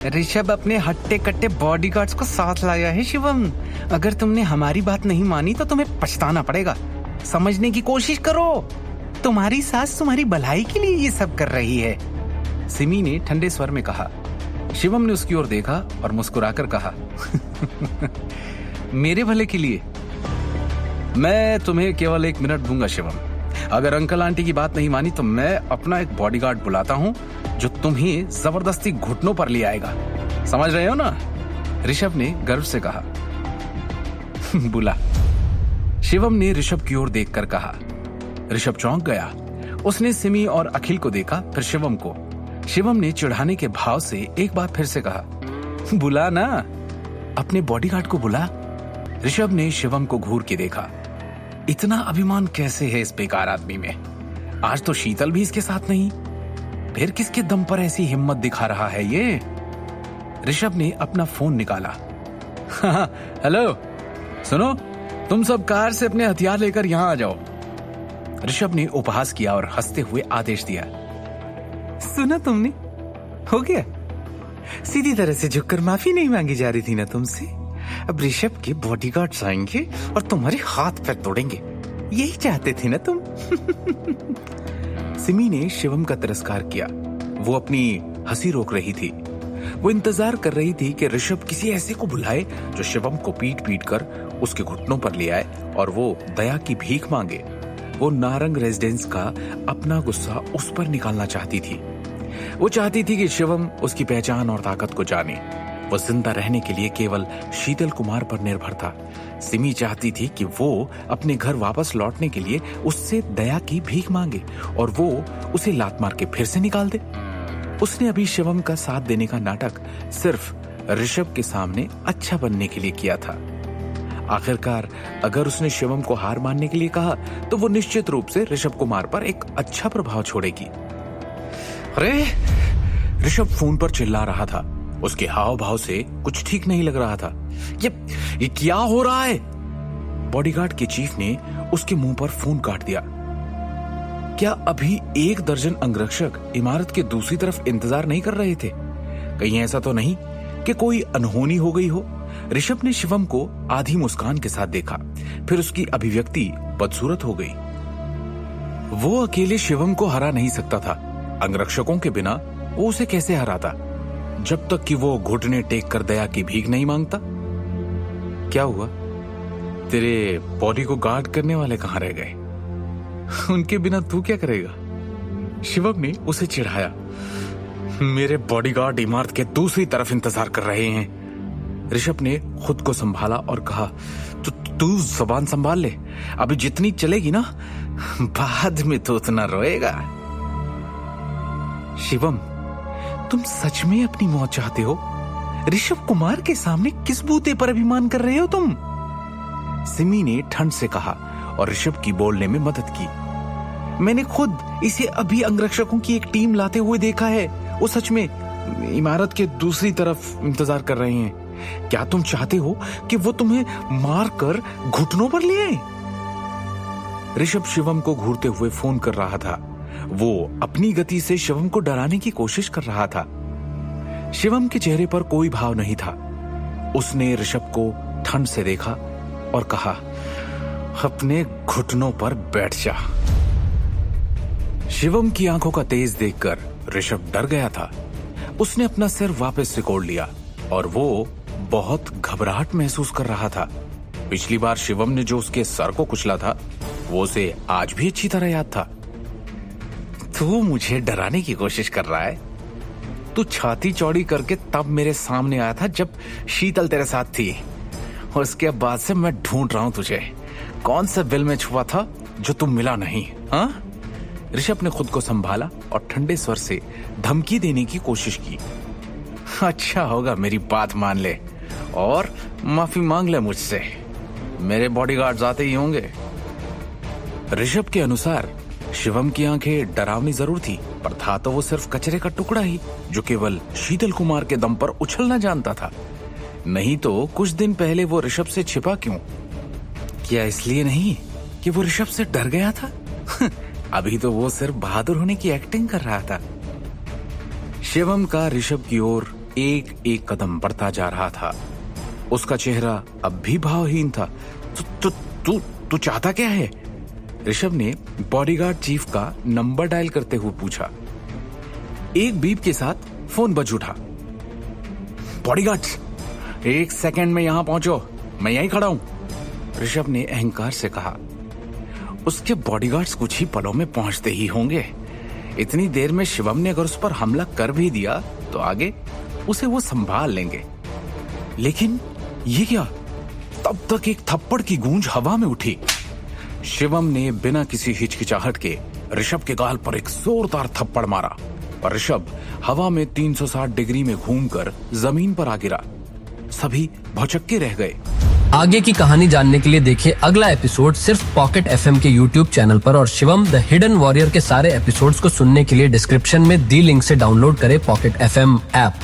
ऋषभ अपने हट्टे कट्टे बॉडीगार्ड्स को साथ लाया है शिवम। अगर तुमने हमारी बात नहीं मानी तो तुम्हें पछताना पड़ेगा। समझने की कोशिश करो, तुम्हारी सास तुम्हारी भलाई के लिए ये सब कर रही है, सिमी ने ठंडे स्वर में कहा। शिवम ने उसकी ओर देखा और मुस्कुराकर कहा मेरे भले के लिए। मैं तुम्हें केवल 1 मिनट दूंगा शिवम। अगर अंकल आंटी की बात नहीं मानी तो मैं अपना एक बॉडीगार्ड बुलाता हूं जो तुम्हें जबरदस्ती घुटनों पर ले आएगा। समझ रहे हो ना? ऋषभ ने गर्व से कहा। बुला, शिवम ने ऋषभ की ओर देखकर कहा। ऋषभ चौंक गया। उसने सिमी और अखिल को देखा, फिर शिवम को। शिवम ने चिढ़ाने के भाव से एक बार फिर से कहा, बुला ना, अपने बॉडीगार्ड को बुला। ऋषभ ने शिवम को घूर के देखा। इतना अभिमान कैसे है इस बेकार आदमी में? आज तो शीतल भी इसके साथ नहीं, फिर किसके दम पर ऐसी हिम्मत दिखा रहा है ये? ऋषभ ने अपना फोन निकाला। हेलो, सुनो, तुम सब कार से अपने हथियार लेकर यहां आ जाओ। ऋषभ ने उपहास किया और हंसते हुए आदेश दिया। सुना तुमने? हो गया। सीधी तरह से झुककर माफी नहीं मांगी जा रही थी ना तुमसे। अब ऋषभ के बॉडीगार्ड्स आएंगे और तुम्हारे हाथ पैर तोड़ेंगे, यही चाहते थे ना तुम? सिमी ने शिवम का तिरस्कार किया। वो अपनी हंसी रोक रही थी। वो इंतजार कर रही थी कि ऋषभ किसी ऐसे को बुलाए जो शिवम को पीट पीट कर उसके घुटनों पर ले आए और वो दया की भीख मांगे। वो नारंग रेजिडेंस का अपना गुस्सा उस पर निकालना चाहती थी। वो चाहती थी कि शिवम उसकी पहचान और ताकत को जाने। वो जिंदा रहने के लिए केवल शीतल कुमार पर निर्भर था। सिमी चाहती थी कि वो अपने घर वापस लौटने के लिए उससे दया की भीख मांगे और वो उसे लात मार के फिर से निकाल दे। उसने अभी शिवम का साथ देने का नाटक सिर्फ ऋषभ के सामने अच्छा बनने के लिए किया था। आखिरकार अगर उसने शिवम को हार मानने के लिए कहा तो वो निश्चित रूप से ऋषभ कुमार पर एक अच्छा प्रभाव छोड़ेगी। अरे! ऋषभ फोन पर चिल्ला रहा था। उसके हाव भाव से कुछ ठीक नहीं लग रहा था। ये क्या हो रहा है? बॉडीगार्ड के चीफ ने उसके मुंह पर फोन काट दिया। क्या अभी 1 दर्जन अंगरक्षक इमारत के दूसरी तरफ इंतजार नहीं कर रहे थे? कहीं ऐसा तो नहीं कि कोई अनहोनी हो गई हो? ऋषभ ने शिवम को आधी मुस्कान के साथ देखा, फिर उसकी अभिव्यक्ति बदसूरत हो गई। वो अकेले शिवम को हरा नहीं सकता था। अंगरक्षकों के बिना वो उसे कैसे हराता, जब तक कि वो घुटने टेक कर दया की भीख नहीं मांगता? क्या हुआ? तेरे बॉडी को गार्ड करने वाले कहां रह गए? उनके बिना तू क्या करेगा? शिवम ने उसे चिढ़ाया। मेरे बॉडीगार्ड इमारत के दूसरी तरफ इंतजार कर रहे हैं। ऋषभ ने खुद को संभाला और कहा, तू जुबान संभाल ले। अभी जितनी चलेगी ना, बाद में तो उतना रोएगा। शिवम, तुम सच में अपनी मौत चाहते हो? ऋषभ कुमार के सामने किस बूते पर अभिमान कर रहे हो तुम? सिमी ने ठंड से कहा और ऋषभ की बोलने में मदद की। मैंने खुद इसे अभी अंगरक्षकों की एक टीम लाते हुए देखा है। वो सच में इमारत के दूसरी तरफ इंतजार कर रहे हैं। क्या तुम चाहते हो कि वो तुम्हें मारकर घुटनों पर ले आए? ऋषभ शिवम को घूरते हुए फोन कर रहा था। वो अपनी गति से शिवम को डराने की कोशिश कर रहा था। शिवम के चेहरे पर कोई भाव नहीं था। उसने ऋषभ को ठंड से देखा और कहा, अपने घुटनों पर बैठ जा। शिवम की आंखों का तेज देखकर ऋषभ डर गया था। उसने अपना सिर वापस सिकोड़ लिया और वो बहुत घबराहट महसूस कर रहा था। पिछली बार शिवम ने जो उसके सर को कुचला था, वो उसे आज भी अच्छी तरह याद था। तू मुझे डराने की कोशिश कर रहा है? तू छाती चौड़ी करके तब मेरे सामने आया था जब शीतल तेरे साथ थी। उसके बाद से मैं ढूंढ रहा हूं तुझे। कौन सा बिल में छुपा था जो तुम मिला नहीं? हाँ? ऋषभ ने खुद को संभाला और ठंडे स्वर से धमकी देने की कोशिश की। अच्छा होगा मेरी बात मान ले और माफी मांग ले मुझसे। मेरे बॉडीगार्ड्स आते ही होंगे। ऋषभ के अनुसार शिवम की आंखें डरावनी जरूर थी, पर था तो वो सिर्फ कचरे का टुकड़ा ही जो केवल शीतल कुमार के दम पर उछलना जानता था। नहीं तो कुछ दिन पहले वो ऋषभ से छिपा क्यों? क्या इसलिए नहीं कि वो ऋषभ से डर गया था? अभी तो वो सिर्फ बहादुर होने की एक्टिंग कर रहा था। शिवम का ऋषभ की ओर एक एक कदम बढ़ता जा रहा था। उसका चेहरा अब भी भावहीन था। तू चाहता क्या है? ऋषभ ने बॉडीगार्ड चीफ का नंबर डायल करते हुए पूछा। एक बीप के साथ फोन बज उठा। बॉडीगार्ड्स, 1 सेकंड में यहां पहुंचो, मैं यहीं खड़ा हूं, ऋषभ ने अहंकार से कहा। उसके बॉडीगार्ड्स कुछ ही पलों में पहुंचते ही होंगे। इतनी देर में शिवम ने अगर उस पर हमला कर भी दिया तो आगे उसे वो संभाल लेंगे। लेकिन ये क्या? तब तक एक थप्पड़ की गूंज हवा में उठी। शिवम ने बिना किसी हिचकिचाहट के ऋषभ के गाल पर एक जोरदार थप्पड़ मारा और ऋषभ हवा में 360 डिग्री में घूमकर जमीन पर आ गिरा। सभी भौचक्के रह गए। आगे की कहानी जानने के लिए देखिए अगला एपिसोड सिर्फ पॉकेट एफएम के यूट्यूब चैनल पर और शिवम द हिडन वॉरियर के सारे एपिसोड्स को सुनने के लिए डिस्क्रिप्शन में दी लिंक से डाउनलोड करें पॉकेट एफएम ऐप।